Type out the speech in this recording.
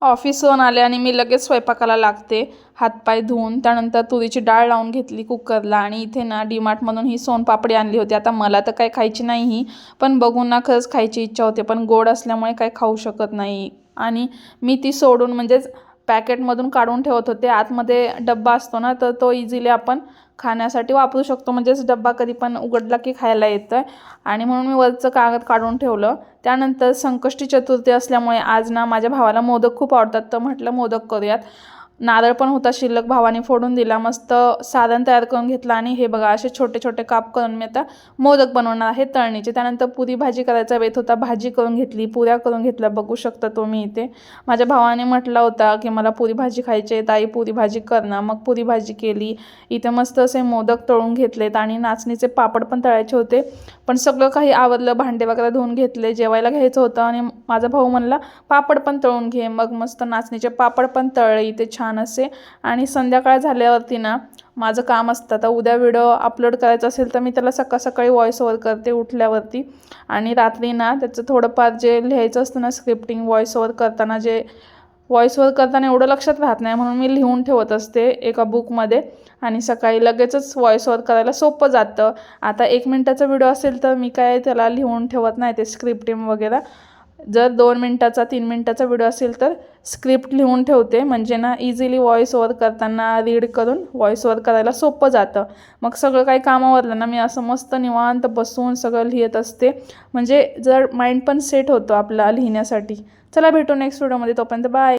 ऑफिसहून आले आणि मी लगेच स्वयंपाकाला लागते. हातपाय धुवून त्यानंतर तुरीची डाळ लावून घेतली कुकरला आणि इथे ना डीमार्टमधून ही सोनपापडी आणली होती. आता मला तर काही खायची नाही ही, पण बघून ना खरंच खायची इच्छा होते, पण गोड असल्यामुळे काही खाऊ शकत नाही. आणि मी ती सोडून म्हणजेच पॅकेटमधून काढून ठेवत होते. आतमध्ये डब्बा असतो ना, तर तो इझिली आपण खाण्यासाठी वापरू शकतो, म्हणजेच डब्बा कधी पण उघडला की खायला येतं. आणि म्हणून मी वरचं कागद काढून ठेवलं. त्यानंतर संकष्टी चतुर्थी असल्यामुळे आज ना माझ्या भावाला मोदक खूप आवडतात, तर म्हटलं मोदक करूयात. नारळ पण होता शिल्लक, भावाने फोडून दिला. मस्त सारण तयार करून घेतलं आणि हे बघा असे छोटे छोटे काप करून मी आता मोदक बनवणार आहे तळणीचे. त्यानंतर पुरी भाजी करायचा बेत होता, भाजी करून घेतली, पुऱ्या करून घेतल्या, बघू शकता तुम्ही इथे. माझ्या भावाने म्हटला होता की मला पुरी भाजी खायची आहे, ताई पुरी भाजी कर ना, मग पुरी भाजी केली. इथे मस्त असे मोदक तळून घेतलेत आणि नाचणीचे पापड पण तळायचे होते, पण सगळं काही आवरलं. भांडे वगैरे धुवून घेतले, जेवायला घ्यायचं होतं आणि माझा भाऊ म्हणला पापड पण तळून घे. मग मस्त नाचणीचे पापड पण तळले इथे छान असे. आणि संध्याकाळ झाल्यावरती ना माझं काम असतं, तर उद्या व्हिडिओ अपलोड करायचा असेल तर मी त्याला सकाळ सकाळी व्हॉइस ओव्हर करते उठल्यावरती. आणि रात्री ना त्याचं थोडंफार जे लिहायचं असतं ना स्क्रिप्टिंग, व्हॉइस ओव्हर करताना एवढं लक्षात राहत नाही, म्हणून मी लिहून ठेवत असते एका बुकमध्ये आणि सकाळी लगेचच व्हॉइस ओव्हर करायला सोपं जातं. आता 1 मिनिटाचा व्हिडिओ असेल तर मी काय त्याला लिहून ठेवत नाही ते स्क्रिप्टिंग वगैरे. जर 2 मिनिटाचा 3 मिनिटाचा व्हिडिओ असेल तर स्क्रिप्ट लिहून ठेवते, म्हणजे ना इझिली व्हॉइस ओव्हर करताना रीड करून व्हॉइस ओव्हर करायला सोपं जातं. मग सगळं काही कामावरलं ना मी असं मस्त निवांत बसून सगळं लिहित असते, म्हणजे जर माइंड पण सेट होतं आपला लिहिण्यासाठी. चला भेटू नेक्स्ट व्हिडिओमध्ये, तोपर्यंत बाय.